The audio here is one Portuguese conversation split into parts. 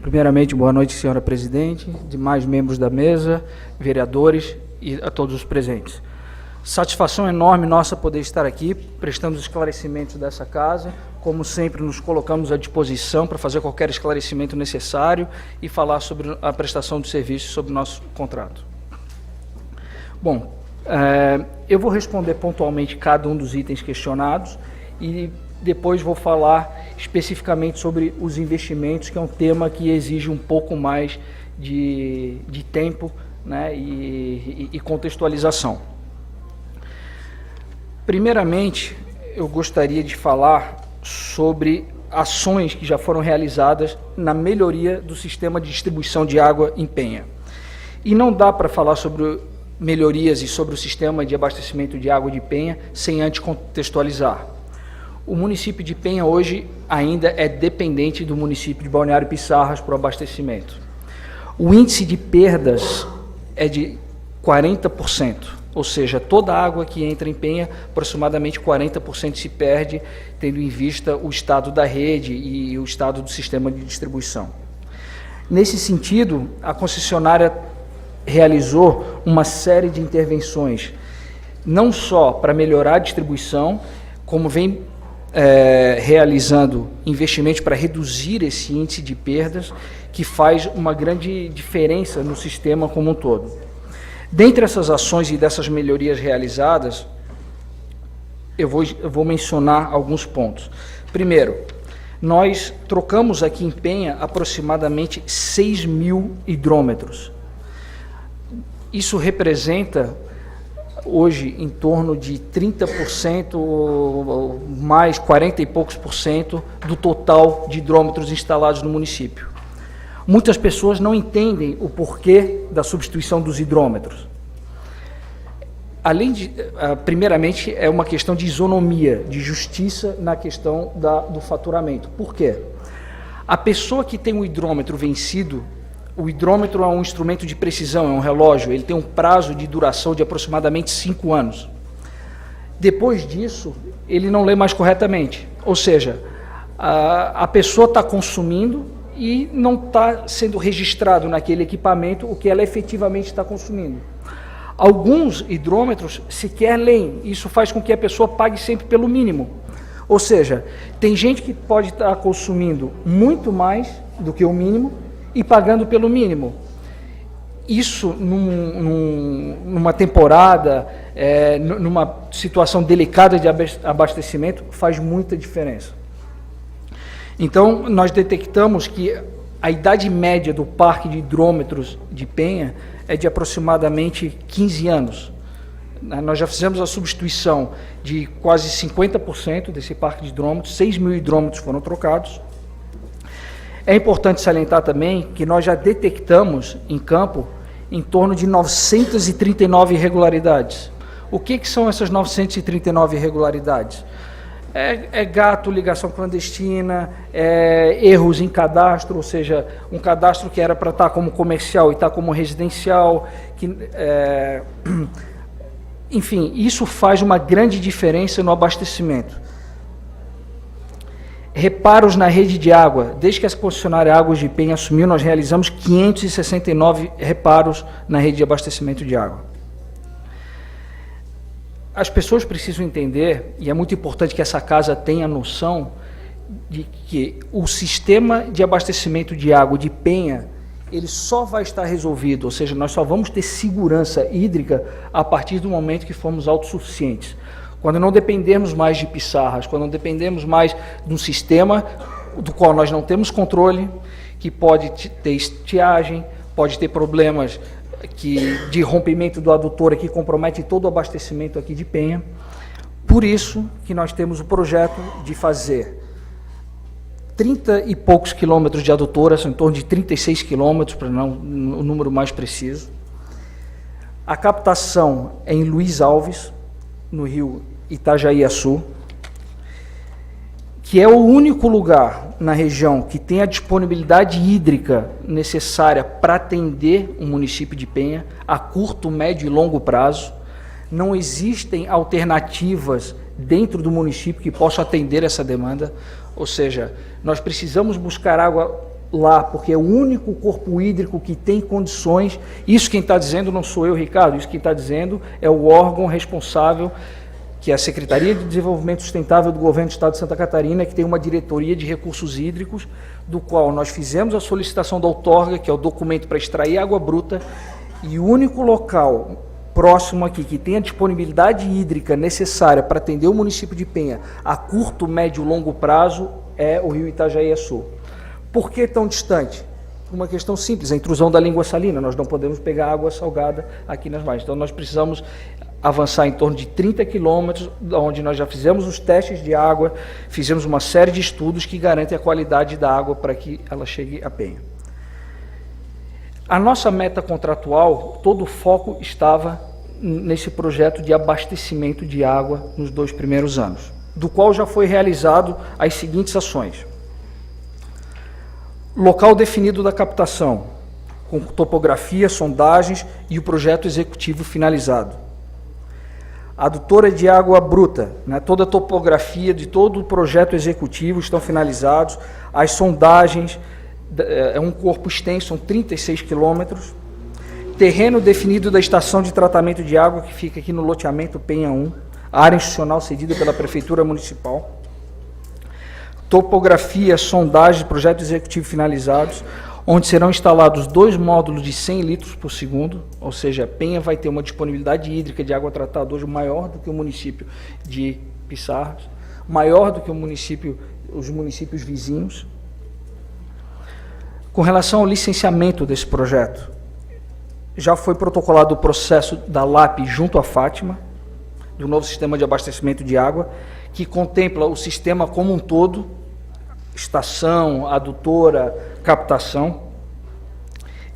Primeiramente, boa noite, senhora presidente, demais membros da mesa, vereadores e a todos os presentes. Satisfação enorme nossa poder estar aqui, prestando os esclarecimentos dessa casa. Como sempre, nos colocamos à disposição para fazer qualquer esclarecimento necessário e falar sobre a prestação de serviços sobre o nosso contrato. Bom, eu vou responder pontualmente cada um dos itens questionados e depois vou falar especificamente sobre os investimentos, que é um tema que exige um pouco mais de tempo, né, e contextualização. Primeiramente, eu gostaria de falar sobre ações que já foram realizadas na melhoria do sistema de distribuição de água em Penha. E não dá para falar sobre melhorias e sobre o sistema de abastecimento de água de Penha sem antes contextualizar. O município de Penha hoje ainda é dependente do município de Balneário Pissarras para o abastecimento. O índice de perdas é de 40%, ou seja, toda a água que entra em Penha, aproximadamente 40% se perde, tendo em vista o estado da rede e o estado do sistema de distribuição. Nesse sentido, a concessionária realizou uma série de intervenções, não só para melhorar a distribuição, como vem realizando investimentos para reduzir esse índice de perdas, que faz uma grande diferença no sistema como um todo. Dentre essas ações e dessas melhorias realizadas, eu vou mencionar alguns pontos. Primeiro, nós trocamos aqui em Penha aproximadamente 6 mil hidrômetros. Isso representa hoje em torno de 30%, mais 40 e poucos por cento do total de hidrômetros instalados no município. Muitas pessoas não entendem o porquê da substituição dos hidrômetros. Além de, primeiramente, é uma questão de isonomia, de justiça na questão do faturamento. Por quê? A pessoa que tem um hidrômetro vencido, o hidrômetro é um instrumento de precisão, é um relógio, ele tem um prazo de duração de aproximadamente 5 anos. Depois disso, ele não lê mais corretamente, ou seja, a pessoa está consumindo e não está sendo registrado naquele equipamento o que ela efetivamente está consumindo. Alguns hidrômetros sequer leem, isso faz com que a pessoa pague sempre pelo mínimo. Ou seja, tem gente que pode estar consumindo muito mais do que o mínimo e pagando pelo mínimo. Isso, numa temporada, numa situação delicada de abastecimento, faz muita diferença. Então, nós detectamos que a idade média do parque de hidrômetros de Penha é de aproximadamente 15 anos. Nós já fizemos a substituição de quase 50% desse parque de hidrômetros, 6 mil hidrômetros foram trocados. É importante salientar também que nós já detectamos em campo em torno de 939 irregularidades. O que são essas 939 irregularidades? É gato, ligação clandestina, erros em cadastro, ou seja, um cadastro que era para estar como comercial e está como residencial. Enfim, isso faz uma grande diferença no abastecimento. Reparos na rede de água. Desde que a concessionária Águas de Penha assumiu, nós realizamos 569 reparos na rede de abastecimento de água. As pessoas precisam entender, e é muito importante que essa casa tenha noção, de que o sistema de abastecimento de água de Penha, ele só vai estar resolvido, ou seja, nós só vamos ter segurança hídrica a partir do momento que formos autossuficientes. Quando não dependermos mais de Pissarras, quando não dependermos mais de um sistema do qual nós não temos controle, que pode ter estiagem, pode ter problemas de rompimento do adutor que compromete todo o abastecimento aqui de Penha. Por isso que nós temos o projeto de fazer 30 e poucos quilômetros de adutora, são em torno de 36 quilômetros, para não o número mais preciso. A captação é em Luiz Alves, no rio Itajaí-Açu, que é o único lugar na região que tem a disponibilidade hídrica necessária para atender o município de Penha a curto, médio e longo prazo. Não existem alternativas dentro do município que possam atender essa demanda, ou seja, nós precisamos buscar água lá, porque é o único corpo hídrico que tem condições. Isso quem está dizendo não sou eu, Ricardo, isso quem está dizendo é o órgão responsável, que é a Secretaria de Desenvolvimento Sustentável do Governo do Estado de Santa Catarina, que tem uma diretoria de recursos hídricos, do qual nós fizemos a solicitação da outorga, que é o documento para extrair água bruta, e o único local próximo aqui que tem a disponibilidade hídrica necessária para atender o município de Penha a curto, médio e longo prazo é o rio Itajaí-Açu. Por que tão distante? Uma questão simples, a intrusão da língua salina. Nós não podemos pegar água salgada aqui nas margens. Então, nós precisamos avançar em torno de 30 quilômetros, onde nós já fizemos os testes de água, fizemos uma série de estudos que garantem a qualidade da água para que ela chegue a Penha. A nossa meta contratual, todo o foco estava nesse projeto de abastecimento de água nos 2 primeiros anos, do qual já foi realizado as seguintes ações. Local definido da captação, com topografia, sondagens e o projeto executivo finalizado. Adutora de água bruta, né, toda a topografia de todo o projeto executivo estão finalizados, as sondagens, é um corpo extenso, são 36 quilômetros, terreno definido da estação de tratamento de água, que fica aqui no loteamento Penha 1, área institucional cedida pela Prefeitura Municipal, topografia, sondagem, projeto executivo finalizados, onde serão instalados 2 módulos de 100 litros por segundo, ou seja, Penha vai ter uma disponibilidade hídrica de água tratada hoje maior do que o município de Pissarras, maior do que os municípios vizinhos. Com relação ao licenciamento desse projeto, já foi protocolado o processo da LAP junto à Fátima, do novo sistema de abastecimento de água, que contempla o sistema como um todo, estação, adutora, captação,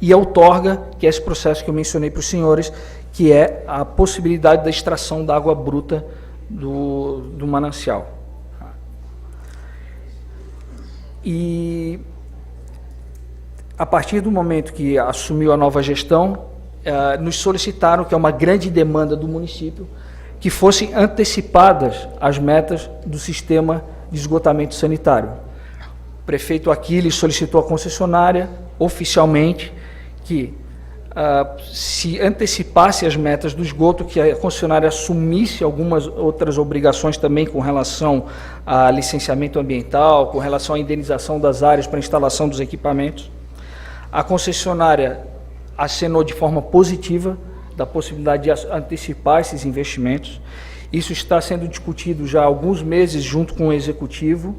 e a outorga, que é esse processo que eu mencionei para os senhores, que é a possibilidade da extração da água bruta do manancial. E a partir do momento que assumiu a nova gestão, nos solicitaram, que é uma grande demanda do município, que fossem antecipadas as metas do sistema de esgotamento sanitário. O prefeito Aquiles solicitou à concessionária, oficialmente, que se antecipasse as metas do esgoto, que a concessionária assumisse algumas outras obrigações também com relação a licenciamento ambiental, com relação à indenização das áreas para instalação dos equipamentos. A concessionária acenou de forma positiva da possibilidade de antecipar esses investimentos. Isso está sendo discutido já há alguns meses junto com o Executivo.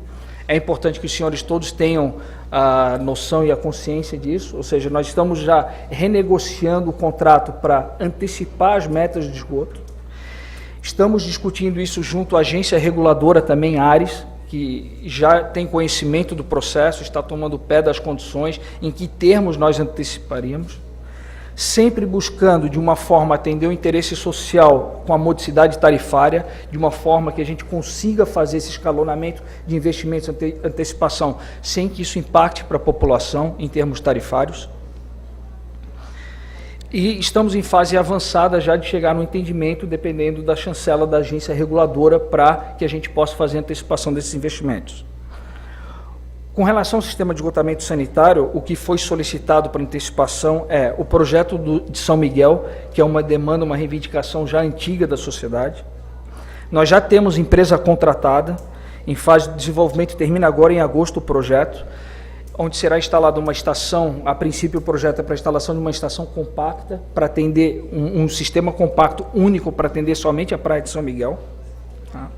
É importante que os senhores todos tenham a noção e a consciência disso, ou seja, nós estamos já renegociando o contrato para antecipar as metas de esgoto. Estamos discutindo isso junto à agência reguladora também, ARES, que já tem conhecimento do processo, está tomando pé das condições, em que termos nós anteciparíamos, sempre buscando de uma forma atender o interesse social com a modicidade tarifária, de uma forma que a gente consiga fazer esse escalonamento de investimentos antecipação, sem que isso impacte para a população em termos tarifários. E estamos em fase avançada já de chegar no entendimento, dependendo da chancela da agência reguladora, para que a gente possa fazer a antecipação desses investimentos. Com relação ao sistema de esgotamento sanitário, o que foi solicitado para antecipação é o projeto de São Miguel, que é uma demanda, uma reivindicação já antiga da sociedade. Nós já temos empresa contratada, em fase de desenvolvimento, termina agora em agosto o projeto, onde será instalada uma estação, a princípio o projeto é para a instalação de uma estação compacta, para atender um sistema compacto único, para atender somente a praia de São Miguel. Tá?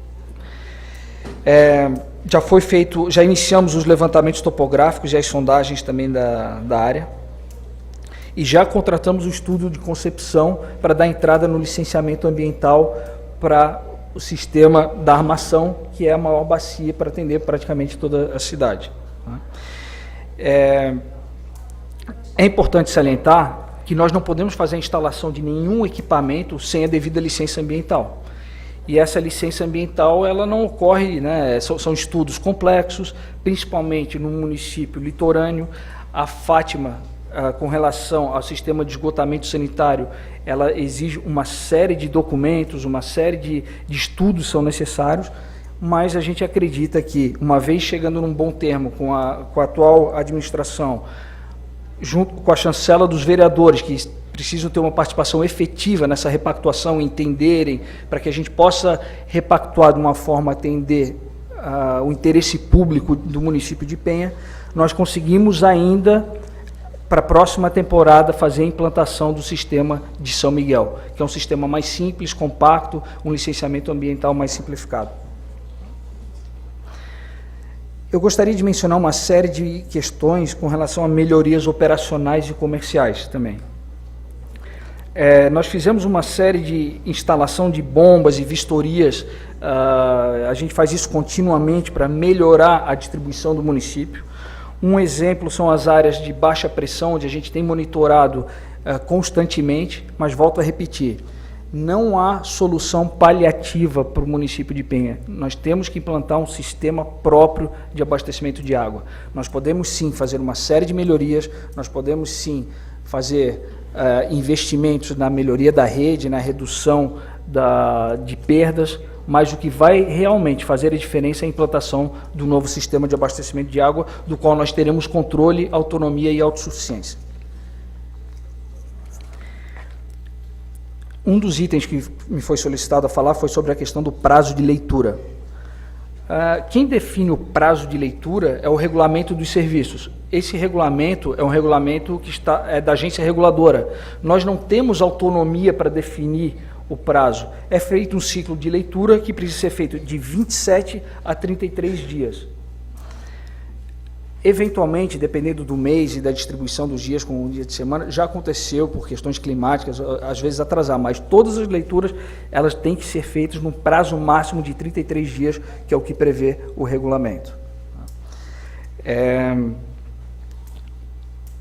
Já foi feito, já iniciamos os levantamentos topográficos e as sondagens também da área, e já contratamos o estudo de concepção para dar entrada no licenciamento ambiental para o sistema da armação, que é a maior bacia para atender praticamente toda a cidade. É importante salientar que nós não podemos fazer a instalação de nenhum equipamento sem a devida licença ambiental. E essa licença ambiental, ela não ocorre, né, são estudos complexos, principalmente no município litorâneo. A Fátima, com relação ao sistema de esgotamento sanitário, ela exige uma série de documentos, uma série de estudos são necessários, mas a gente acredita que, uma vez chegando num bom termo com a atual administração, junto com a chancela dos vereadores, que precisam ter uma participação efetiva nessa repactuação, entenderem, para que a gente possa repactuar de uma forma a atender o interesse público do município de Penha, nós conseguimos ainda, para a próxima temporada, fazer a implantação do sistema de São Miguel, que é um sistema mais simples, compacto, um licenciamento ambiental mais simplificado. Eu gostaria de mencionar uma série de questões com relação a melhorias operacionais e comerciais também. Nós fizemos uma série de instalação de bombas e vistorias, a gente faz isso continuamente para melhorar a distribuição do município. Um exemplo são as áreas de baixa pressão, onde a gente tem monitorado constantemente, mas volto a repetir, não há solução paliativa para o município de Penha. Nós temos que implantar um sistema próprio de abastecimento de água. Nós podemos sim fazer uma série de melhorias, nós podemos sim fazer investimentos na melhoria da rede, na redução de perdas, mas o que vai realmente fazer a diferença é a implantação do novo sistema de abastecimento de água, do qual nós teremos controle, autonomia e autossuficiência. Um dos itens que me foi solicitado a falar foi sobre a questão do prazo de leitura. Quem define o prazo de leitura é o regulamento dos serviços. Esse regulamento é um regulamento que é da agência reguladora. Nós não temos autonomia para definir o prazo. É feito um ciclo de leitura que precisa ser feito de 27 a 33 dias. Eventualmente, dependendo do mês e da distribuição dos dias com o dia de semana, já aconteceu por questões climáticas, às vezes atrasar, mas todas as leituras elas têm que ser feitas num prazo máximo de 33 dias, que é o que prevê o regulamento.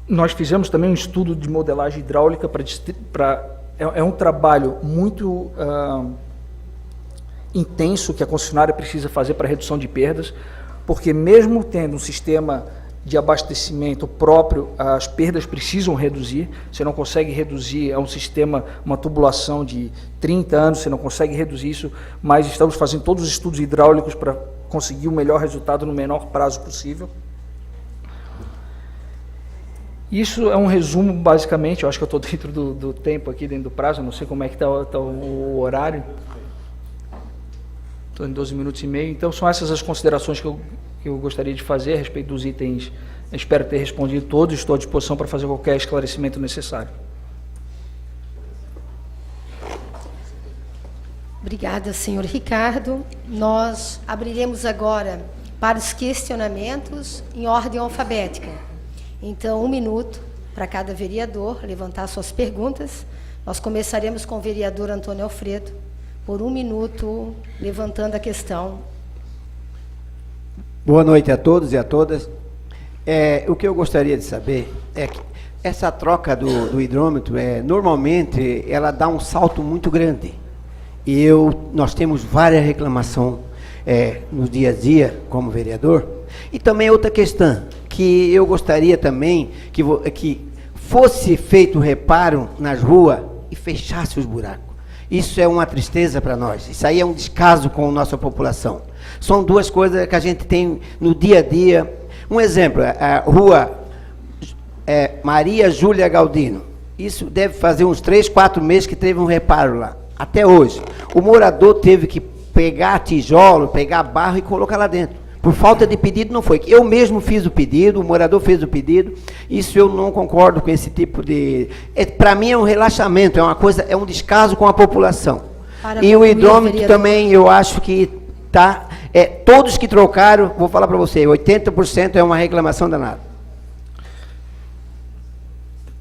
Nós fizemos também um estudo de modelagem hidráulica é um trabalho muito intenso que a concessionária precisa fazer para redução de perdas, porque mesmo tendo um sistema de abastecimento próprio, as perdas precisam reduzir. Você não consegue reduzir, é um sistema, uma tubulação de 30 anos, você não consegue reduzir isso, mas estamos fazendo todos os estudos hidráulicos para conseguir o melhor resultado no menor prazo possível. Isso é um resumo, basicamente. Eu acho que eu estou dentro do tempo aqui, dentro do prazo, não sei como é que está o horário. Estou em 12 minutos e meio. Então, são essas as considerações que eu gostaria de fazer a respeito dos itens. Eu espero ter respondido todos. Estou à disposição para fazer qualquer esclarecimento necessário. Obrigada, senhor Ricardo. Nós abriremos agora para os questionamentos em ordem alfabética. Então, 1 minuto para cada vereador levantar suas perguntas. Nós começaremos com o vereador Antônio Alfredo, por 1 minuto, levantando a questão. Boa noite a todos e a todas. O que eu gostaria de saber é que essa troca do hidrômetro, normalmente, ela dá um salto muito grande. E nós temos várias reclamações no dia a dia, como vereador. E também outra questão, que eu gostaria também que fosse feito reparo nas ruas e fechasse os buracos. Isso é uma tristeza para nós. Isso aí é um descaso com a nossa população. São duas coisas que a gente tem no dia a dia. Um exemplo, a rua Maria Júlia Galdino. Isso deve fazer uns 3, 4 meses que teve um reparo lá. Até hoje. O morador teve que pegar tijolo, pegar barro e colocar lá dentro. Por falta de pedido não foi. Eu mesmo fiz o pedido, o morador fez o pedido. Isso eu não concordo com esse tipo de... Para mim é um relaxamento, é um descaso com a população. E o hidrômetro também, eu acho que está... todos que trocaram, vou falar para você, 80% é uma reclamação danada.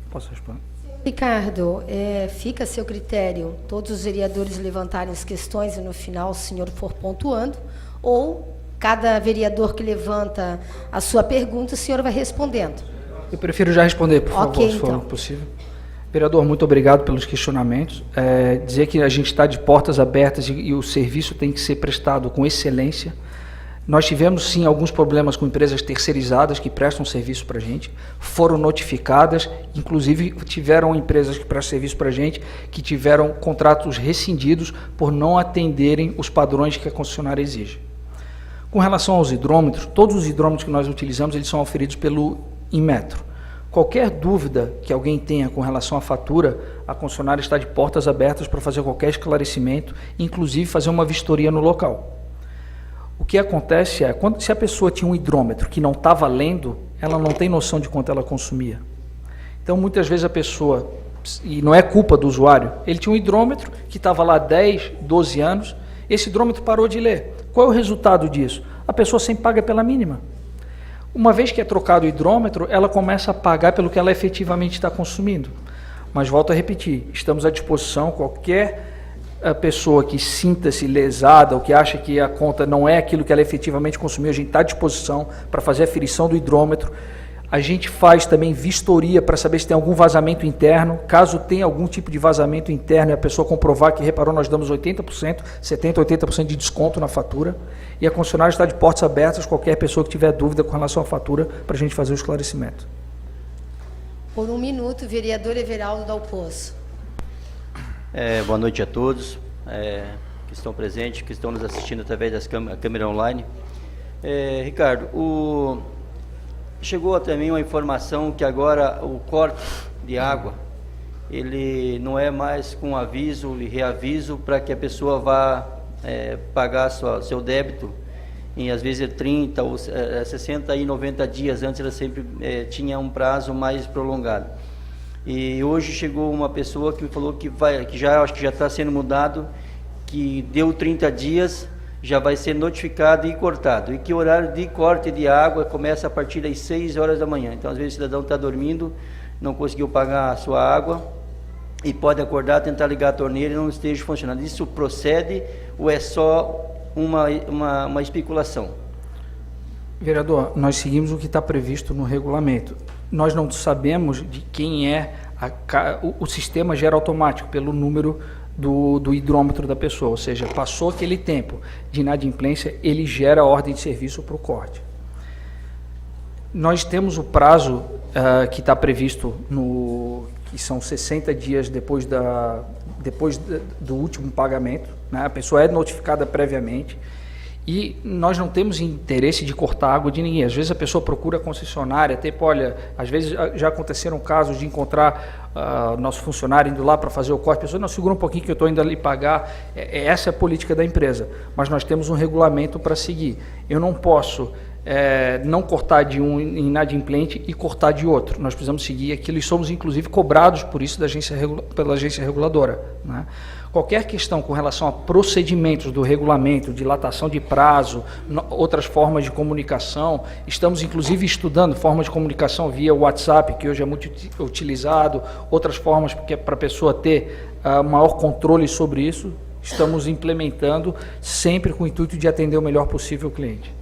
Posso responder? Ricardo, fica a seu critério todos os vereadores levantarem as questões e no final o senhor for pontuando, ou cada vereador que levanta a sua pergunta, o senhor vai respondendo. Eu prefiro já responder, por favor, se for então possível. Vereador, muito obrigado pelos questionamentos. Dizer que a gente está de portas abertas e o serviço tem que ser prestado com excelência. Nós tivemos, sim, alguns problemas com empresas terceirizadas que prestam serviço para a gente, foram notificadas, inclusive tiveram empresas que prestam serviço para a gente que tiveram contratos rescindidos por não atenderem os padrões que a concessionária exige. Com relação aos hidrômetros, todos os hidrômetros que nós utilizamos, eles são auferidos pelo Inmetro. Qualquer dúvida que alguém tenha com relação à fatura, a concessionária está de portas abertas para fazer qualquer esclarecimento, inclusive fazer uma vistoria no local. O que acontece é, se a pessoa tinha um hidrômetro que não está valendo, ela não tem noção de quanto ela consumia. Então, muitas vezes a pessoa, e não é culpa do usuário, ele tinha um hidrômetro que estava lá 10, 12 anos, esse hidrômetro parou de ler. Qual é o resultado disso? A pessoa sempre paga pela mínima. Uma vez que é trocado o hidrômetro, ela começa a pagar pelo que ela efetivamente está consumindo. Mas volto a repetir, estamos à disposição, qualquer pessoa que sinta-se lesada ou que acha que a conta não é aquilo que ela efetivamente consumiu, a gente está à disposição para fazer a aferição do hidrômetro. A gente faz também vistoria para saber se tem algum vazamento interno. Caso tenha algum tipo de vazamento interno e a pessoa comprovar que reparou, nós damos 80%, 70%, 80% de desconto na fatura. E a concessionária está de portas abertas, qualquer pessoa que tiver dúvida com relação à fatura, para a gente fazer o esclarecimento. Por 1 minuto, vereador Everaldo Dal Poço. Boa noite a todos que estão presentes, que estão nos assistindo através das câmeras online. Ricardo, chegou até mim uma informação que agora o corte de água, ele não é mais com aviso e reaviso para que a pessoa vá pagar seu débito em, às vezes, 30 ou 60 e 90 dias. Antes ela sempre tinha um prazo mais prolongado. E hoje chegou uma pessoa que me falou que acho que já está sendo mudado, que deu 30 dias, já vai ser notificado e cortado, e que o horário de corte de água começa a partir das 6 horas da manhã. Então, às vezes, o cidadão está dormindo, não conseguiu pagar a sua água, e pode acordar, tentar ligar a torneira e não esteja funcionando. Isso procede ou é só uma especulação? Vereador, nós seguimos o que está previsto no regulamento. Nós não sabemos de quem é, o sistema gera automático pelo número do hidrômetro da pessoa, ou seja, passou aquele tempo de inadimplência, ele gera a ordem de serviço para o corte. Nós temos o prazo que está previsto, que são 60 dias depois do último pagamento, né? A pessoa é notificada previamente, e nós não temos interesse de cortar a água de ninguém. Às vezes a pessoa procura a concessionária, olha, às vezes já aconteceram casos de encontrar nosso funcionário indo lá para fazer o corte, a pessoa, não, segura um pouquinho que eu estou indo ali pagar. Essa é a política da empresa, mas nós temos um regulamento para seguir. Eu não posso não cortar de um inadimplente e cortar de outro. Nós precisamos seguir aquilo e somos, inclusive, cobrados por isso pela agência reguladora, né? Qualquer questão com relação a procedimentos do regulamento, dilatação de prazo, outras formas de comunicação, estamos inclusive estudando formas de comunicação via WhatsApp, que hoje é muito utilizado, outras formas para a pessoa ter maior controle sobre isso, estamos implementando sempre com o intuito de atender o melhor possível o cliente.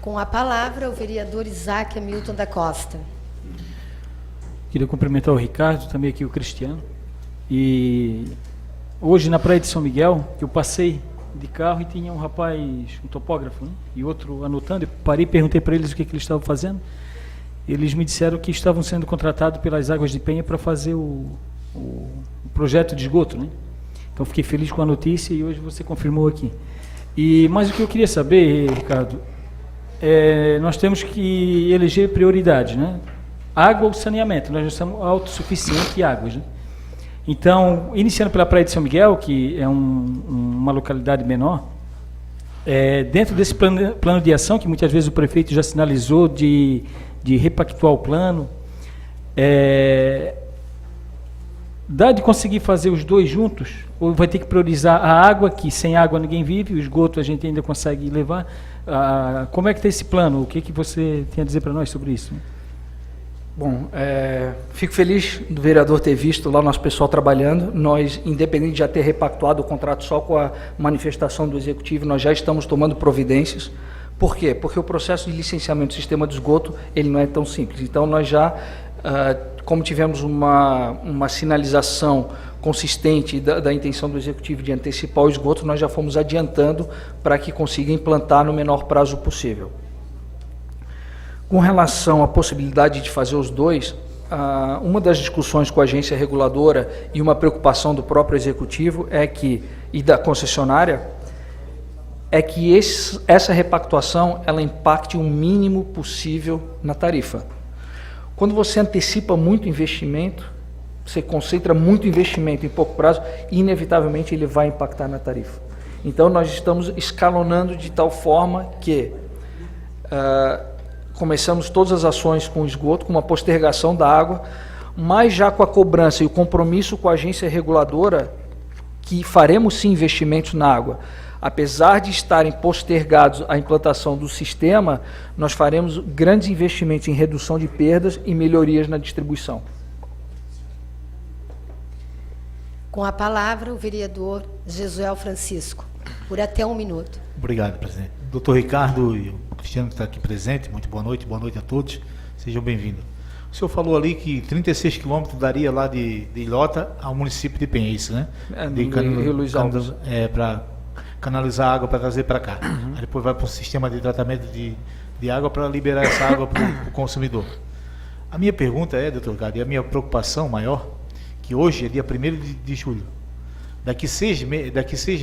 Com a palavra, o vereador Isaac Hamilton da Costa. Queria cumprimentar o Ricardo, também aqui o Cristiano. E hoje na Praia de São Miguel, eu passei de carro e tinha um rapaz, um topógrafo, né? E outro anotando. Eu parei e perguntei para eles o que eles estavam fazendo. Eles me disseram que estavam sendo contratados pelas Águas de Penha para fazer o projeto de esgoto, né? Então fiquei feliz com a notícia e hoje você confirmou aqui. Mas o que eu queria saber, Ricardo, nós temos que eleger prioridades, né? Água ou saneamento. Nós já somos autossuficientes em águas, né? Então, iniciando pela Praia de São Miguel, que é uma localidade menor, dentro desse plano de ação, que muitas vezes o prefeito já sinalizou de repactuar o plano, dá de conseguir fazer os dois juntos? Ou vai ter que priorizar a água, que sem água ninguém vive, o esgoto a gente ainda consegue levar? Como é que está esse plano? O que você tem a dizer para nós sobre isso? Bom, fico feliz do vereador ter visto lá o nosso pessoal trabalhando. Nós, independente de já ter repactuado o contrato só com a manifestação do Executivo, nós já estamos tomando providências. Por quê? Porque o processo de licenciamento do sistema de esgoto, ele não é tão simples. Então, nós já, como tivemos uma sinalização consistente da intenção do Executivo de antecipar o esgoto, nós já fomos adiantando para que consiga implantar no menor prazo possível. Com relação à possibilidade de fazer os dois, uma das discussões com a agência reguladora e uma preocupação do próprio Executivo e da concessionária, é que essa repactuação ela impacte o mínimo possível na tarifa. Quando você antecipa muito investimento, você concentra muito investimento em pouco prazo, inevitavelmente ele vai impactar na tarifa. Então nós estamos escalonando de tal forma que começamos todas as ações com esgoto, com uma postergação da água, mas já com a cobrança e o compromisso com a agência reguladora, que faremos sim investimentos na água. Apesar de estarem postergados a implantação do sistema, nós faremos grandes investimentos em redução de perdas e melhorias na distribuição. Com a palavra, o vereador Jesuel Francisco, por até 1 minuto. Obrigado, presidente. Doutor Ricardo e o Cristiano que está aqui presente, muito boa noite a todos, sejam bem-vindos. O senhor falou ali que 36 quilômetros daria lá de Ilhota ao município de Penha, isso, né? Rio Luiz Alves. Para canalizar água para trazer para cá. Aí depois vai para o sistema de tratamento de água para liberar essa água para o consumidor. A minha pergunta é, doutor Ricardo, e a minha preocupação maior, que hoje é dia 1º de julho. Daqui 6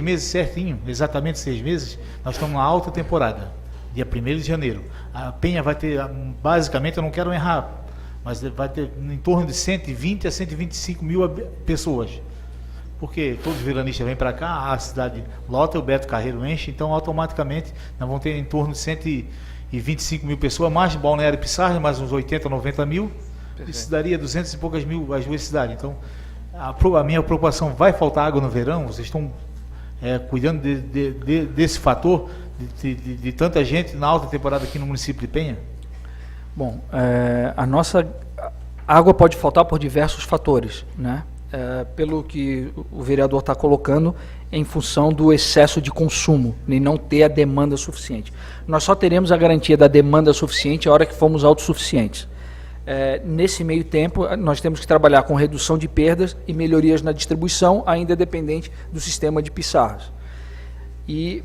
meses certinho, exatamente 6 meses, nós estamos na alta temporada, dia 1º de janeiro. A Penha vai ter, basicamente, eu não quero errar, mas vai ter em torno de 120 a 125 mil pessoas. Porque todos os veranistas vêm para cá, a cidade lota, o Beto Carreiro enche, então automaticamente nós vamos ter em torno de 125 mil pessoas, mais Balneário Pissarra, mais uns 80, 90 mil. Perfeito. Isso daria 200 e poucas mil as duas cidades. Então, a minha preocupação, vai faltar água no verão? Vocês estão cuidando desse fator de tanta gente na alta temporada aqui no município de Penha? Bom, a nossa água pode faltar por diversos fatores, né? Pelo que o vereador está colocando, em função do excesso de consumo e não ter a demanda suficiente. Nós só teremos a garantia da demanda suficiente a hora que formos autossuficientes. Nesse meio tempo, nós temos que trabalhar com redução de perdas e melhorias na distribuição, ainda dependente do sistema de pissarras. E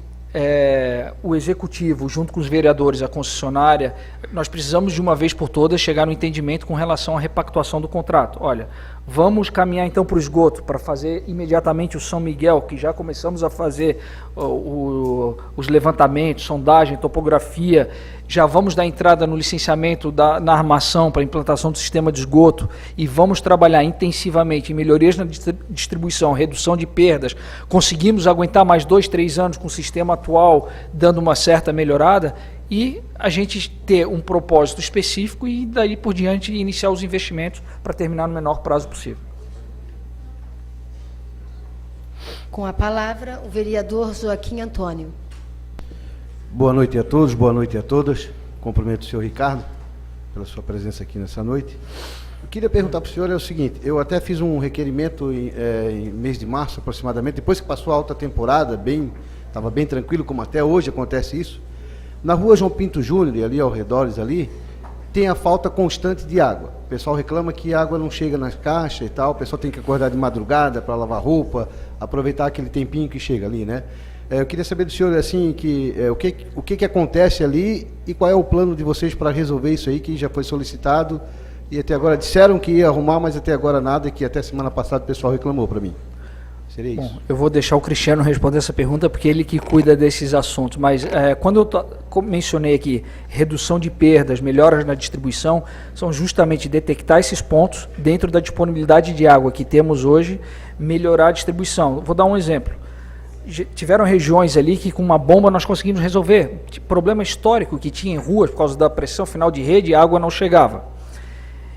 o executivo, junto com os vereadores, a concessionária, nós precisamos de uma vez por todas chegar no entendimento com relação à repactuação do contrato. Olha, vamos caminhar então para o esgoto, para fazer imediatamente o São Miguel, que já começamos a fazer os levantamentos, sondagem, topografia, já vamos dar entrada no licenciamento na armação para a implantação do sistema de esgoto e vamos trabalhar intensivamente em melhorias na distribuição, redução de perdas. Conseguimos aguentar mais 2, 3 anos com o sistema atual, dando uma certa melhorada, e a gente ter um propósito específico e daí por diante iniciar os investimentos para terminar no menor prazo possível. Com a palavra, o vereador Joaquim Antônio. Boa noite a todos, boa noite a todas. Cumprimento o senhor Ricardo pela sua presença aqui nessa noite. Eu queria perguntar para o senhor o seguinte, eu até fiz um requerimento em mês de março aproximadamente, depois que passou a alta temporada, estava bem tranquilo, como até hoje acontece isso. Na rua João Pinto Júnior, e ali ao redores ali, tem a falta constante de água. O pessoal reclama que a água não chega nas caixas e tal, o pessoal tem que acordar de madrugada para lavar roupa, aproveitar aquele tempinho que chega ali, né? Eu queria saber do senhor, assim, o que acontece ali e qual é o plano de vocês para resolver isso aí, que já foi solicitado e até agora disseram que ia arrumar, mas até agora nada, e que até semana passada o pessoal reclamou para mim. Seria isso? Bom, eu vou deixar o Cristiano responder essa pergunta, porque ele que cuida desses assuntos, mas quando eu mencionei aqui redução de perdas, melhoras na distribuição, são justamente detectar esses pontos dentro da disponibilidade de água que temos hoje, melhorar a distribuição. Vou dar um exemplo. Tiveram regiões ali que com uma bomba nós conseguimos resolver. Problema histórico que tinha em ruas por causa da pressão final de rede, a água não chegava.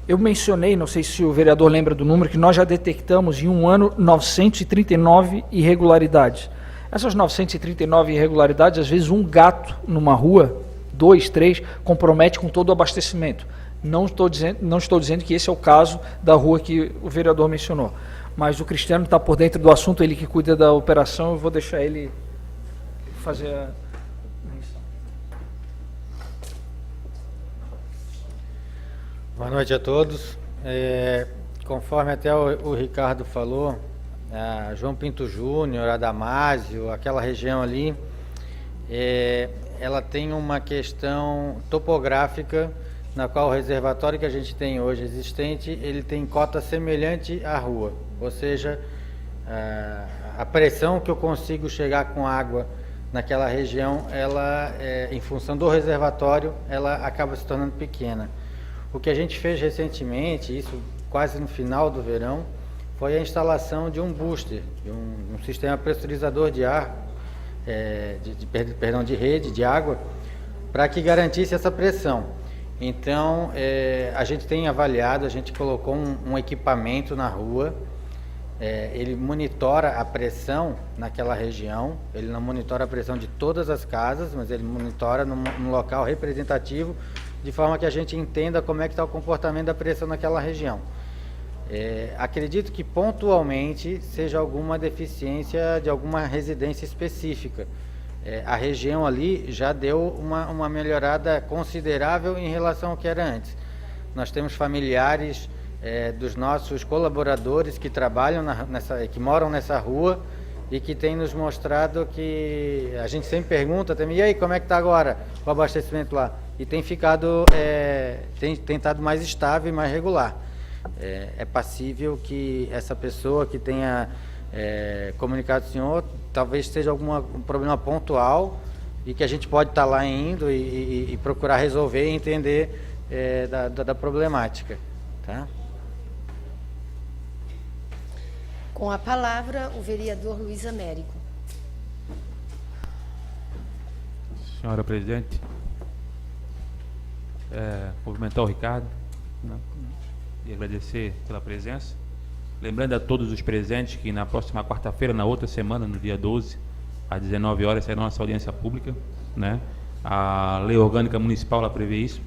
Eu mencionei, não sei se o vereador lembra do número, que nós já detectamos em um ano 939 irregularidades. Essas 939 irregularidades, às vezes um gato numa rua, 2, 3, compromete com todo o abastecimento. Não estou dizendo que esse é o caso da rua que o vereador mencionou. Mas o Cristiano está por dentro do assunto, ele que cuida da operação, eu vou deixar ele fazer a menção. Boa noite a todos. Conforme até o Ricardo falou, João Pinto Júnior, Adamásio, aquela região ali, ela tem uma questão topográfica, na qual o reservatório que a gente tem hoje existente, ele tem cota semelhante à rua, ou seja, a pressão que eu consigo chegar com água naquela região, ela, em função do reservatório, ela acaba se tornando pequena. O que a gente fez recentemente, isso quase no final do verão, foi a instalação de um booster, de um sistema pressurizador de ar, de rede, de água, para que garantisse essa pressão. Então, a gente tem avaliado, a gente colocou um equipamento na rua, ele monitora a pressão naquela região, ele não monitora a pressão de todas as casas, mas ele monitora num local representativo, de forma que a gente entenda como é que está o comportamento da pressão naquela região. Acredito que pontualmente seja alguma deficiência de alguma residência específica. A região ali já deu uma melhorada considerável em relação ao que era antes. Nós temos familiares dos nossos colaboradores que trabalham que moram nessa rua e que têm nos mostrado que a gente sempre pergunta também, e aí, como é que está agora o abastecimento lá? E tem ficado, tem estado mais estável e mais regular. É passível que essa pessoa que tenha comunicado ao senhor, talvez seja um problema pontual e que a gente pode estar lá indo e procurar resolver e entender da problemática. Tá? Com a palavra, o vereador Luiz Américo. Senhora presidente, cumprimentar o Ricardo, né, e agradecer pela presença. Lembrando a todos os presentes que na próxima quarta-feira, na outra semana, no dia 12, às 19 horas, será a nossa audiência pública, né? A Lei Orgânica Municipal ela prevê isso,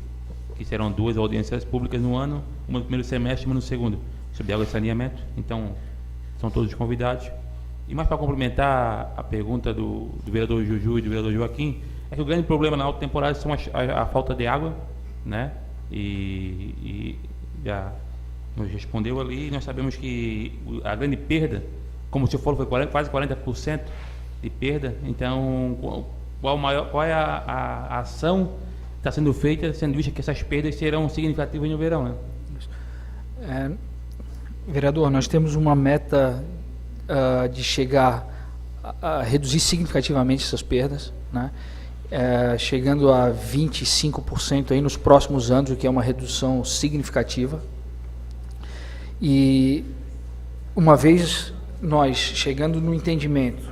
que serão 2 audiências públicas no ano, uma no primeiro semestre e uma no segundo, sobre água e saneamento. Então, são todos convidados. E mais para complementar a pergunta do vereador Juju e do vereador Joaquim, é que o grande problema na alta temporada são a falta de água, né? E já nos respondeu ali, nós sabemos que a grande perda, como se for, foi quase 40% de perda. Então, qual é a ação que está sendo feita, sendo vista que essas perdas serão significativas no verão, né? Vereador, nós temos uma meta de chegar a reduzir significativamente essas perdas, né? Chegando a 25% aí nos próximos anos, o que é uma redução significativa. E uma vez nós chegando no entendimento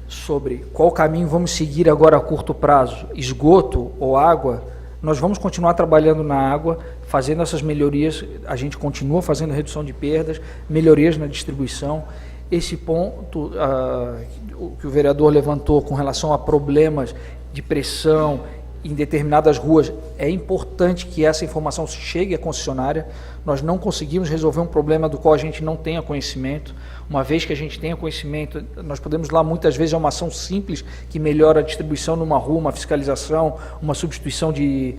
sobre qual caminho vamos seguir agora a curto prazo, esgoto ou água, nós vamos continuar trabalhando na água, fazendo essas melhorias. A gente continua fazendo redução de perdas, melhorias na distribuição. Esse ponto que o vereador levantou com relação a problemas de pressão em determinadas ruas, é importante que essa informação chegue à concessionária. Nós não conseguimos resolver um problema do qual a gente não tenha conhecimento. Uma vez que a gente tenha conhecimento, nós podemos lá, muitas vezes, é uma ação simples que melhora a distribuição numa rua, uma fiscalização, uma substituição de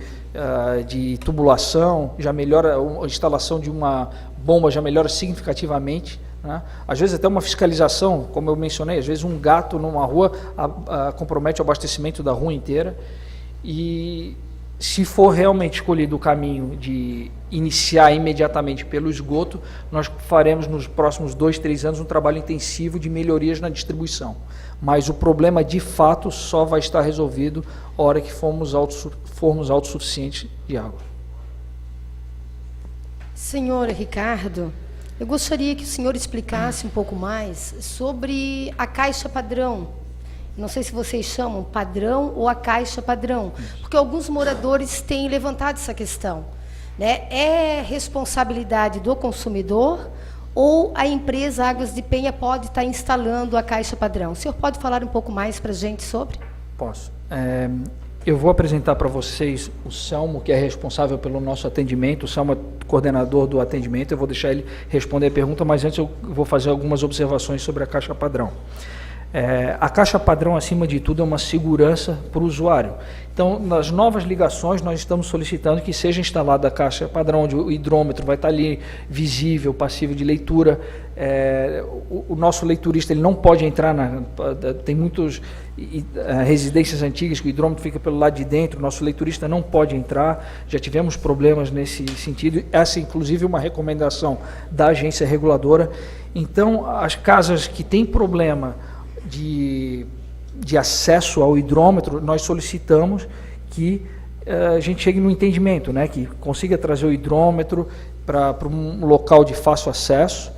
tubulação, já melhora a instalação de uma bomba, já melhora significativamente, né? Às vezes até uma fiscalização, como eu mencionei, às vezes um gato numa rua compromete o abastecimento da rua inteira. E se for realmente escolhido o caminho de iniciar imediatamente pelo esgoto, nós faremos nos próximos 2, 3 anos um trabalho intensivo de melhorias na distribuição. Mas o problema de fato só vai estar resolvido a hora que formos autossuficientes de água. Senhor Ricardo, eu gostaria que o senhor explicasse um pouco mais sobre a caixa padrão. Não sei se vocês chamam padrão ou a caixa padrão, porque alguns moradores têm levantado essa questão, né? É responsabilidade do consumidor ou a empresa Águas de Penha pode estar instalando a caixa padrão? O senhor pode falar um pouco mais para a gente sobre? Posso. Eu vou apresentar para vocês o Selmo, que é responsável pelo nosso atendimento. O Selmo é coordenador do atendimento. Eu vou deixar ele responder a pergunta, mas antes eu vou fazer algumas observações sobre a caixa padrão. A caixa padrão, acima de tudo, é uma segurança para o usuário. Então, nas novas ligações, nós estamos solicitando que seja instalada a caixa padrão, onde o hidrômetro vai estar ali visível, passível de leitura. O nosso leiturista ele não pode entrar, tem muitas residências antigas que o hidrômetro fica pelo lado de dentro, o nosso leiturista não pode entrar. Já tivemos problemas nesse sentido. Essa, inclusive, é uma recomendação da agência reguladora. Então, as casas que têm problema de de acesso ao hidrômetro, nós solicitamos que a gente chegue no entendimento, né, que consiga trazer o hidrômetro para um local de fácil acesso,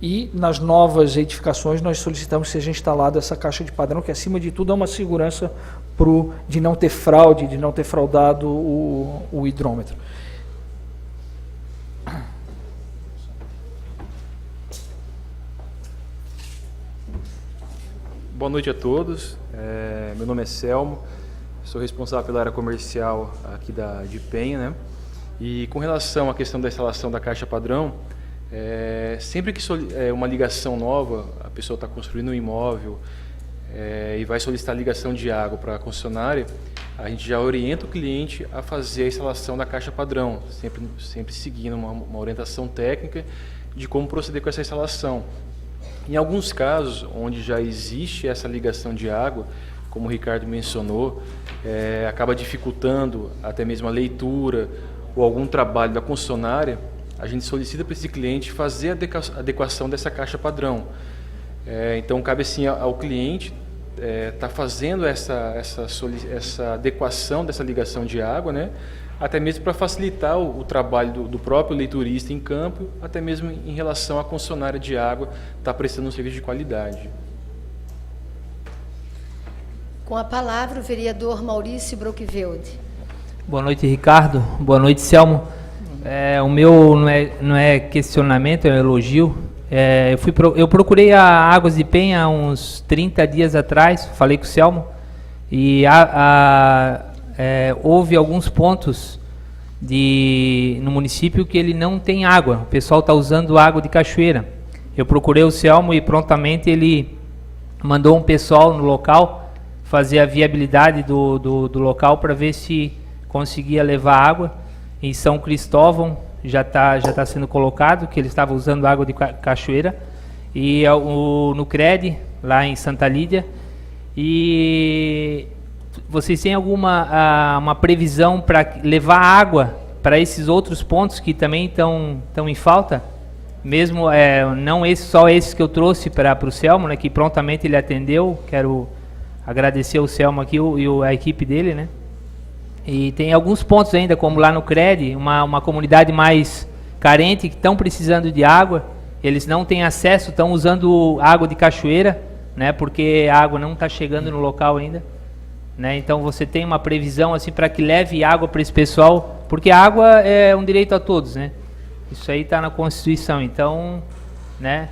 e nas novas edificações nós solicitamos que seja instalada essa caixa de padrão, que acima de tudo é uma segurança de não ter fraude, de não ter fraudado o hidrômetro. Boa noite a todos, meu nome é Selmo, sou responsável pela área comercial aqui de Penha, né? E com relação à questão da instalação da caixa padrão, sempre que uma ligação nova, a pessoa está construindo um imóvel e vai solicitar ligação de água para a concessionária, a gente já orienta o cliente a fazer a instalação da caixa padrão, sempre seguindo uma orientação técnica de como proceder com essa instalação. Em alguns casos, onde já existe essa ligação de água, como o Ricardo mencionou, acaba dificultando até mesmo a leitura ou algum trabalho da concessionária, a gente solicita para esse cliente fazer a adequação dessa caixa padrão. Então, cabe assim ao cliente estar fazendo essa adequação dessa ligação de água, né? Até mesmo para facilitar o trabalho do próprio leiturista em campo, até mesmo em relação à concessionária de água estar prestando um serviço de qualidade. Com a palavra, o vereador Maurício Brockveld. Boa noite, Ricardo. Boa noite, Selmo. O meu não é questionamento, é um elogio. Eu procurei a Águas de Penha há uns 30 dias atrás, falei com o Selmo, e houve alguns pontos no município que ele não tem água. O pessoal está usando água de cachoeira. Eu procurei o Selmo e prontamente ele mandou um pessoal no local fazer a viabilidade do local para ver se conseguia levar água. Em São Cristóvão já tá sendo colocado, que ele estava usando água de cachoeira. E no CRED, lá em Santa Lídia. E vocês têm alguma uma previsão para levar água para esses outros pontos que também estão em falta? Mesmo não só esses que eu trouxe para o Selmo, né, que prontamente ele atendeu. Quero agradecer ao Selmo aqui e a equipe dele, né? E tem alguns pontos ainda, como lá no CRED, uma comunidade mais carente, que estão precisando de água. Eles não têm acesso, estão usando água de cachoeira, né, porque a água não está chegando no local ainda. Né? Então você tem uma previsão assim para que leve água para esse pessoal, porque a água é um direito a todos, né? Isso aí está na Constituição, então, né?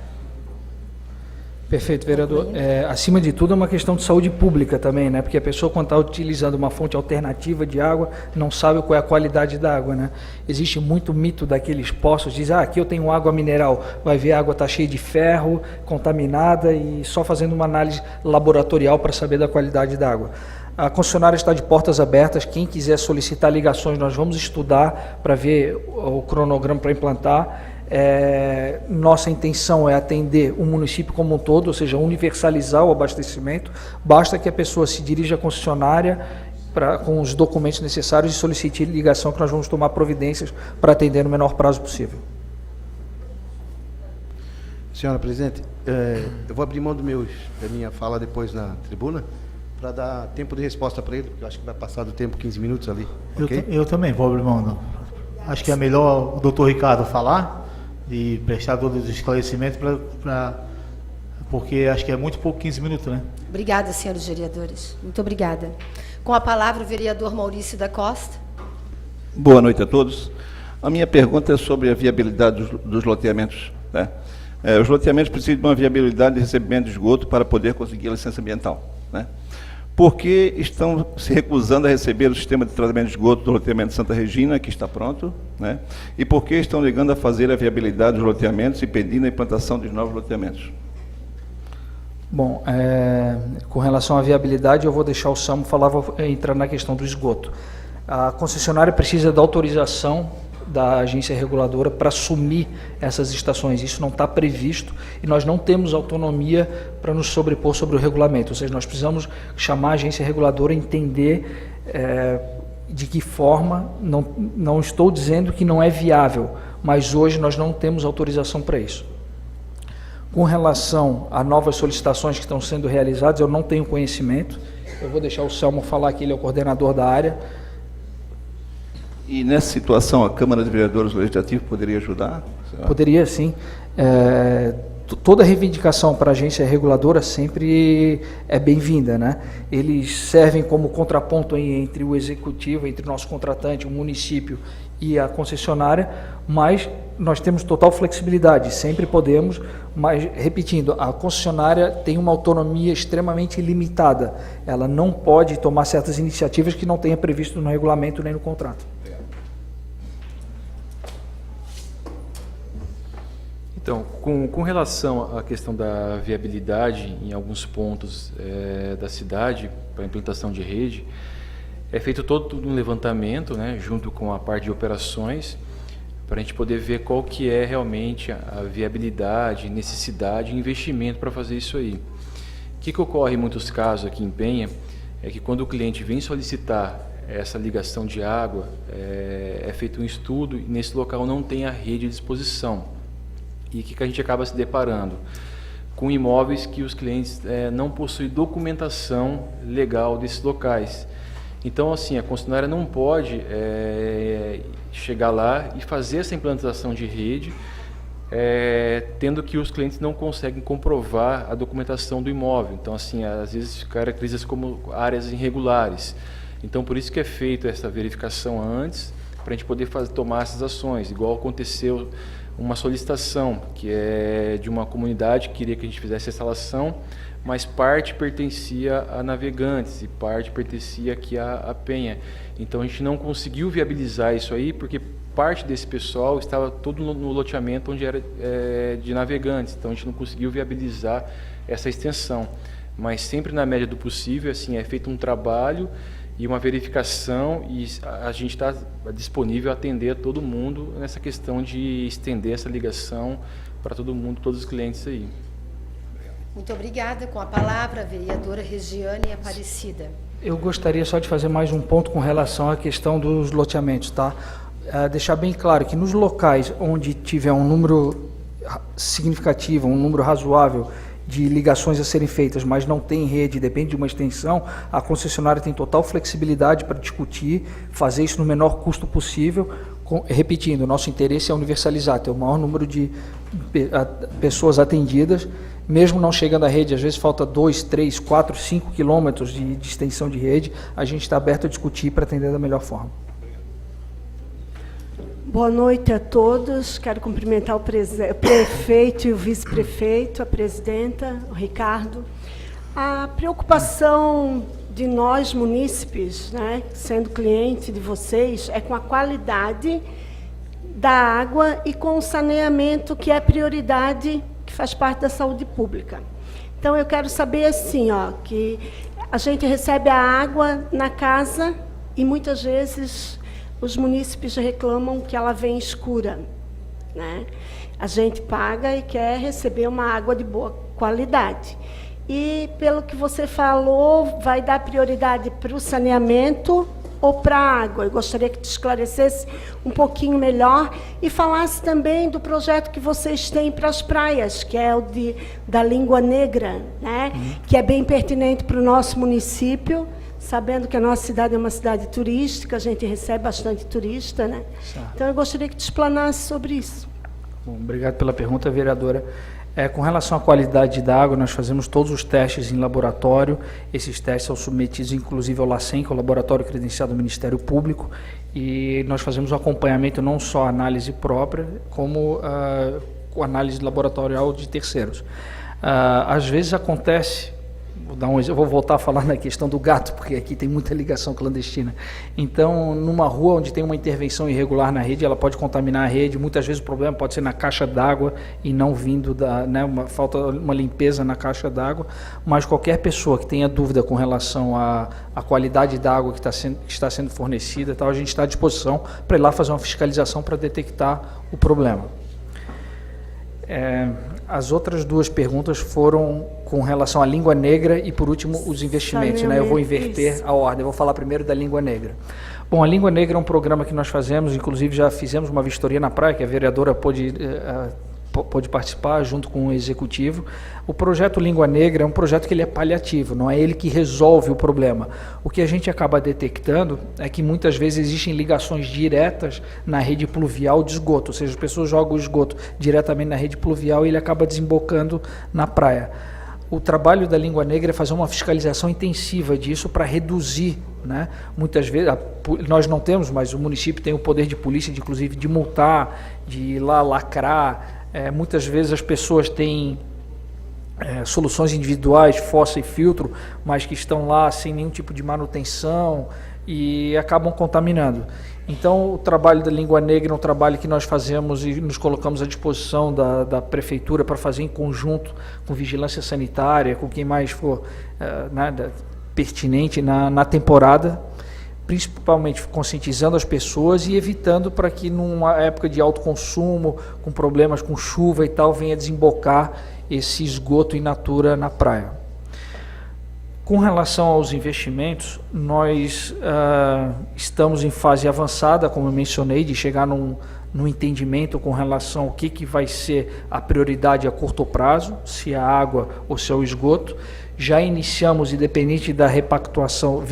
Perfeito, vereador. Acima de tudo é uma questão de saúde pública também, né? Porque a pessoa, quando está utilizando uma fonte alternativa de água, não sabe qual é a qualidade da água, né? Existe muito mito daqueles poços, diz, aqui eu tenho água mineral, vai ver a água está cheia de ferro, contaminada, e só fazendo uma análise laboratorial para saber da qualidade da água. A concessionária está de portas abertas, quem quiser solicitar ligações, nós vamos estudar para ver o cronograma para implantar. Nossa intenção é atender o município como um todo, ou seja, universalizar o abastecimento. Basta que a pessoa se dirija à concessionária com os documentos necessários e solicite ligação, que nós vamos tomar providências para atender no menor prazo possível. Senhora Presidente, eu vou abrir mão da minha fala depois na tribuna, para dar tempo de resposta para ele, porque eu acho que vai passar do tempo 15 minutos ali. Okay? Eu também vou abrir mão. Acho que é melhor o doutor Ricardo falar e prestar todos os esclarecimentos, porque acho que é muito pouco 15 minutos, né? Obrigada, senhores vereadores. Muito obrigada. Com a palavra, o vereador Maurício da Costa. Boa noite a todos. A minha pergunta é sobre a viabilidade dos loteamentos, né? Os loteamentos precisam de uma viabilidade de recebimento de esgoto para poder conseguir a licença ambiental, né? Por que estão se recusando a receber o sistema de tratamento de esgoto do loteamento Santa Regina, que está pronto, né? E por que estão negando a fazer a viabilidade dos loteamentos e pedindo a implantação de novos loteamentos? Bom, com relação à viabilidade, eu vou deixar o Selmo falar, vou entrar na questão do esgoto. A concessionária precisa da autorização da agência reguladora para assumir essas estações. Isso não está previsto e nós não temos autonomia para nos sobrepor sobre o regulamento. Ou seja, nós precisamos chamar a agência reguladora, entender de que forma, não estou dizendo que não é viável, mas hoje nós não temos autorização para isso. Com relação a novas solicitações que estão sendo realizadas, eu não tenho conhecimento. Eu vou deixar o Selmo falar que ele é o coordenador da área. E nessa situação, a Câmara de Vereadores Legislativa poderia ajudar? Poderia, sim. Toda reivindicação para a agência reguladora sempre é bem-vinda, né? Eles servem como contraponto entre o executivo, entre o nosso contratante, o município e a concessionária, mas nós temos total flexibilidade, sempre podemos, mas, repetindo, a concessionária tem uma autonomia extremamente limitada. Ela não pode tomar certas iniciativas que não tenha previsto no regulamento nem no contrato. Então, com relação à questão da viabilidade em alguns pontos da cidade para a implantação de rede, é feito todo um levantamento, né, junto com a parte de operações, para a gente poder ver qual que é realmente a viabilidade, necessidade e investimento para fazer isso aí. O que ocorre em muitos casos aqui em Penha é que quando o cliente vem solicitar essa ligação de água, é feito um estudo e nesse local não tem a rede à disposição. E o que a gente acaba se deparando? Com imóveis que os clientes não possuem documentação legal desses locais. Então, assim, a concessionária não pode chegar lá e fazer essa implantação de rede, tendo que os clientes não conseguem comprovar a documentação do imóvel. Então, assim, às vezes caracteriza como áreas irregulares. Então, por isso que é feita essa verificação antes, para a gente poder tomar essas ações, igual aconteceu uma solicitação que é de uma comunidade que queria que a gente fizesse a instalação, mas parte pertencia a Navegantes e parte pertencia aqui a Penha. Então a gente não conseguiu viabilizar isso aí porque parte desse pessoal estava todo no loteamento onde era de Navegantes. Então a gente não conseguiu viabilizar essa extensão. Mas sempre na média do possível, assim, é feito um trabalho e uma verificação e a gente está disponível a atender a todo mundo nessa questão de estender essa ligação para todo mundo, todos os clientes aí. Muito obrigada. Com a palavra, a vereadora Regiane Aparecida. Eu gostaria só de fazer mais um ponto com relação à questão dos loteamentos, tá? Deixar bem claro que nos locais onde tiver um número significativo, um número razoável de ligações a serem feitas, mas não tem rede, depende de uma extensão, a concessionária tem total flexibilidade para discutir, fazer isso no menor custo possível. Repetindo, o nosso interesse é universalizar, ter o maior número de pessoas atendidas, mesmo não chegando à rede, às vezes falta 2, 3, 4, 5 quilômetros de extensão de rede, a gente está aberto a discutir para atender da melhor forma. Boa noite a todos. Quero cumprimentar o prefeito e o vice-prefeito, a presidenta, o Ricardo. A preocupação de nós, munícipes, né, sendo cliente de vocês, é com a qualidade da água e com o saneamento, que é prioridade, que faz parte da saúde pública. Então, eu quero saber, assim, que a gente recebe a água na casa e, muitas vezes, os munícipes reclamam que ela vem escura, né? A gente paga e quer receber uma água de boa qualidade. E, pelo que você falou, vai dar prioridade para o saneamento ou para a água? Eu gostaria que te esclarecesse um pouquinho melhor e falasse também do projeto que vocês têm para as praias, que é o da Língua Negra, né? Que é bem pertinente para o nosso município, sabendo que a nossa cidade é uma cidade turística, a gente recebe bastante turista, né? Então, eu gostaria que te explanasse sobre isso. Bom, obrigado pela pergunta, vereadora. Com relação à qualidade da água, nós fazemos todos os testes em laboratório. Esses testes são submetidos, inclusive, ao LACEN, que é o Laboratório Credenciado do Ministério Público, e nós fazemos o acompanhamento, não só a análise própria, como a análise laboratorial de terceiros. Às vezes acontece... Eu vou voltar a falar na questão do gato, porque aqui tem muita ligação clandestina. Então, numa rua onde tem uma intervenção irregular na rede, ela pode contaminar a rede. Muitas vezes o problema pode ser na caixa d'água e não vindo falta uma limpeza na caixa d'água. Mas qualquer pessoa que tenha dúvida com relação à qualidade da água que está sendo fornecida, a gente está à disposição para ir lá fazer uma fiscalização para detectar o problema. As outras duas perguntas foram com relação à Língua Negra e, por último, os investimentos. Eu vou inverter a ordem, eu vou falar primeiro da Língua Negra. Bom, a Língua Negra é um programa que nós fazemos, inclusive já fizemos uma vistoria na praia, que a vereadora pôde pôde participar junto com o executivo. O projeto Língua Negra é um projeto que ele é paliativo, não é ele que resolve o problema. O que a gente acaba detectando é que muitas vezes existem ligações diretas na rede pluvial de esgoto, ou seja, as pessoas jogam o esgoto diretamente na rede pluvial e ele acaba desembocando na praia. O trabalho da Língua Negra é fazer uma fiscalização intensiva disso para reduzir, né? Muitas vezes, nós não temos, mas o município tem o poder de polícia, inclusive de multar, de ir lá lacrar. Muitas vezes as pessoas têm soluções individuais, fossa e filtro, mas que estão lá sem nenhum tipo de manutenção e acabam contaminando. Então, o trabalho da Língua Negra é um trabalho que nós fazemos e nos colocamos à disposição da Prefeitura para fazer em conjunto com Vigilância Sanitária, com quem mais for pertinente na temporada, principalmente conscientizando as pessoas e evitando para que numa época de alto consumo, com problemas com chuva e tal, venha desembocar esse esgoto in natura na praia. Com relação aos investimentos, nós estamos em fase avançada, como eu mencionei, de chegar num entendimento com relação ao que vai ser a prioridade a curto prazo, se é a água ou se é o esgoto. Já iniciamos, independente da repactuação,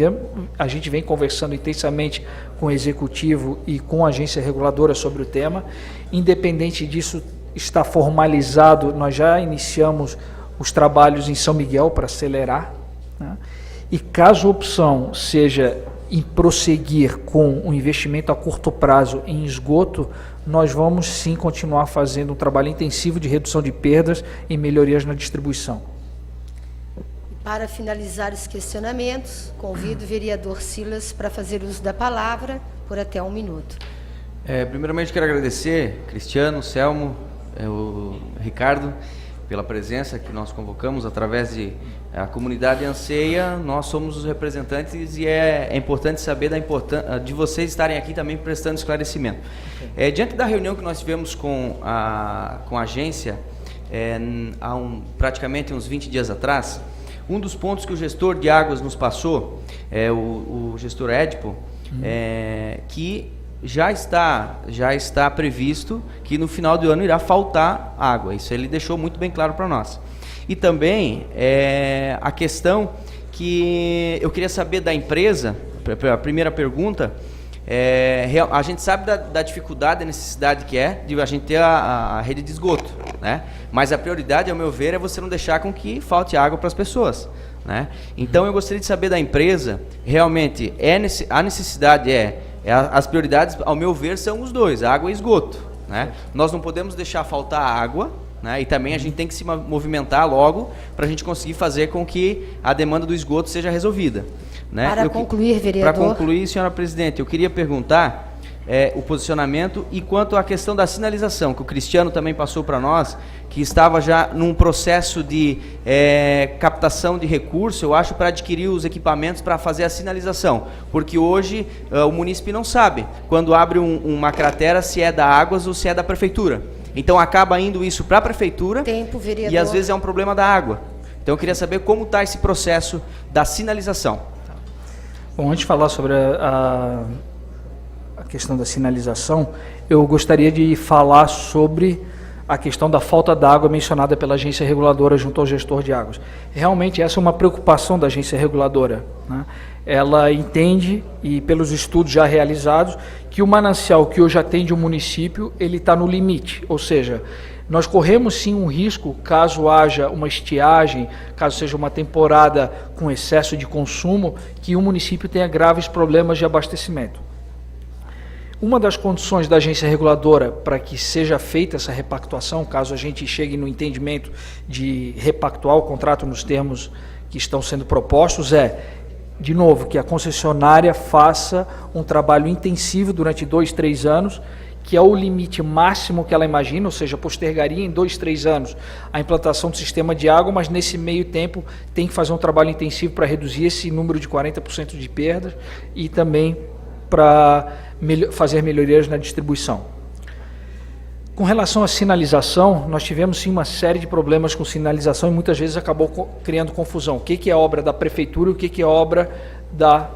a gente vem conversando intensamente com o Executivo e com a agência reguladora sobre o tema. Independente disso estar formalizado, nós já iniciamos os trabalhos em São Miguel para acelerar, né? E caso a opção seja em prosseguir com o investimento a curto prazo em esgoto, nós vamos sim continuar fazendo um trabalho intensivo de redução de perdas e melhorias na distribuição. Para finalizar os questionamentos, convido o vereador Silas para fazer uso da palavra por até 1 minuto. Primeiramente, quero agradecer, Cristiano, Selmo, o Ricardo, pela presença que nós convocamos através de a comunidade anseia, nós somos os representantes e é importante saber de vocês estarem aqui também prestando esclarecimento. Diante da reunião que nós tivemos com a agência, há praticamente uns 20 dias atrás, um dos pontos que o gestor de águas nos passou, o gestor Edipo, que já está previsto que no final do ano irá faltar água. Isso ele deixou muito bem claro para nós. E também a questão que eu queria saber da empresa, a primeira pergunta, a gente sabe da dificuldade, da necessidade que é de a gente ter a rede de esgoto, né? Mas a prioridade, ao meu ver, é você não deixar com que falte água para as pessoas, né? Então eu gostaria de saber da empresa, realmente, a necessidade as prioridades, ao meu ver, são os dois, água e esgoto, né? Nós não podemos deixar faltar água, né? E também a gente tem que se movimentar logo para a gente conseguir fazer com que a demanda do esgoto seja resolvida, né? Para concluir, vereador. Para concluir, senhora presidente, eu queria perguntar o posicionamento e quanto à questão da sinalização, que o Cristiano também passou para nós, que estava já num processo de captação de recurso, eu acho, para adquirir os equipamentos para fazer a sinalização, porque hoje o munícipe não sabe, quando abre uma cratera, se é da Águas ou se é da Prefeitura. Então acaba indo isso para a Prefeitura. Tempo, vereador. E às vezes é um problema da água. Então eu queria saber como está esse processo da sinalização. Bom, antes de falar sobre a questão da sinalização, eu gostaria de falar sobre a questão da falta d'água mencionada pela agência reguladora junto ao gestor de águas. Realmente essa é uma preocupação da agência reguladora, né? Ela entende, e pelos estudos já realizados, que o manancial que hoje atende o município, ele está no limite, ou seja, nós corremos sim um risco, caso haja uma estiagem, caso seja uma temporada com excesso de consumo, que o município tenha graves problemas de abastecimento. Uma das condições da agência reguladora para que seja feita essa repactuação, caso a gente chegue no entendimento de repactuar o contrato nos termos que estão sendo propostos, de novo, que a concessionária faça um trabalho intensivo durante 2, 3 anos, que é o limite máximo que ela imagina, ou seja, postergaria em 2, 3 anos a implantação do sistema de água, mas nesse meio tempo tem que fazer um trabalho intensivo para reduzir esse número de 40% de perdas e também para fazer melhorias na distribuição. Com relação à sinalização, nós tivemos sim uma série de problemas com sinalização e muitas vezes acabou criando confusão. O que é obra da Prefeitura e o que é obra da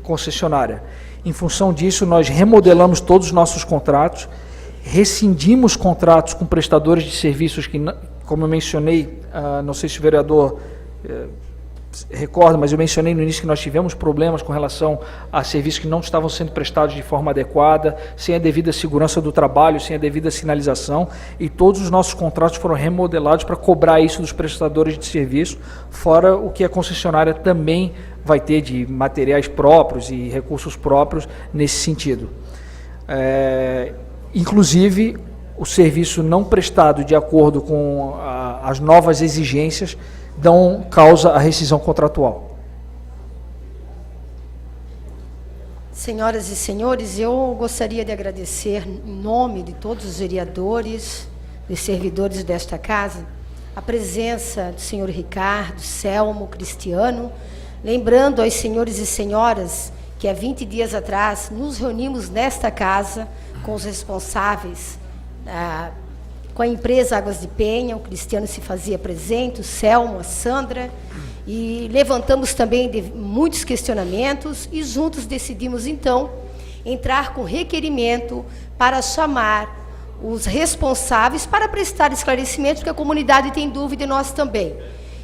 concessionária. Em função disso, nós remodelamos todos os nossos contratos, rescindimos contratos com prestadores de serviços que, como eu mencionei, não sei se o vereador recorda, mas eu mencionei no início que nós tivemos problemas com relação a serviços que não estavam sendo prestados de forma adequada, sem a devida segurança do trabalho, sem a devida sinalização, e todos os nossos contratos foram remodelados para cobrar isso dos prestadores de serviço, fora o que a concessionária também vai ter de materiais próprios e recursos próprios nesse sentido. Inclusive, o serviço não prestado de acordo com as novas exigências dão causa à rescisão contratual. Senhoras e senhores, eu gostaria de agradecer, em nome de todos os vereadores e servidores desta casa, a presença do senhor Ricardo, Selmo, Cristiano, lembrando aos senhores e senhoras que há 20 dias atrás nos reunimos nesta casa com os responsáveis com a empresa Águas de Penha, o Cristiano se fazia presente, o Selmo, a Sandra, e levantamos também muitos questionamentos e juntos decidimos, então, entrar com requerimento para chamar os responsáveis para prestar esclarecimentos, porque a comunidade tem dúvida e nós também.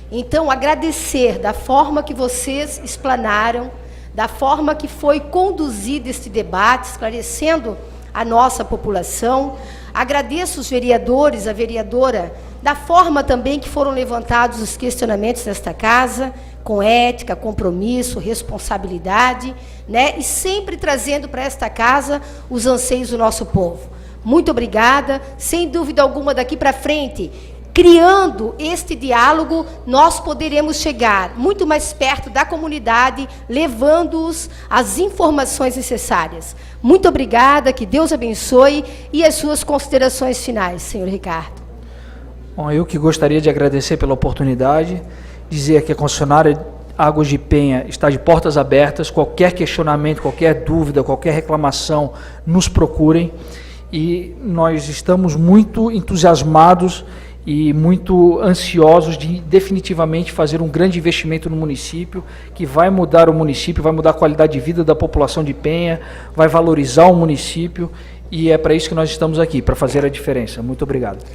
Então, agradecer da forma que vocês explanaram, da forma que foi conduzido este debate, esclarecendo a nossa população. Agradeço os vereadores, a vereadora, da forma também que foram levantados os questionamentos nesta casa, com ética, compromisso, responsabilidade, né? E sempre trazendo para esta casa os anseios do nosso povo. Muito obrigada. Sem dúvida alguma, daqui para frente, criando este diálogo, nós poderemos chegar muito mais perto da comunidade, levando-os as informações necessárias. Muito obrigada, que Deus abençoe, e as suas considerações finais, senhor Ricardo. Bom, eu que gostaria de agradecer pela oportunidade, dizer que a concessionária Águas de Penha está de portas abertas, qualquer questionamento, qualquer dúvida, qualquer reclamação, nos procurem, e nós estamos muito entusiasmados e muito ansiosos de definitivamente fazer um grande investimento no município, que vai mudar o município, vai mudar a qualidade de vida da população de Penha, vai valorizar o município, e é para isso que nós estamos aqui, para fazer a diferença. Muito obrigado.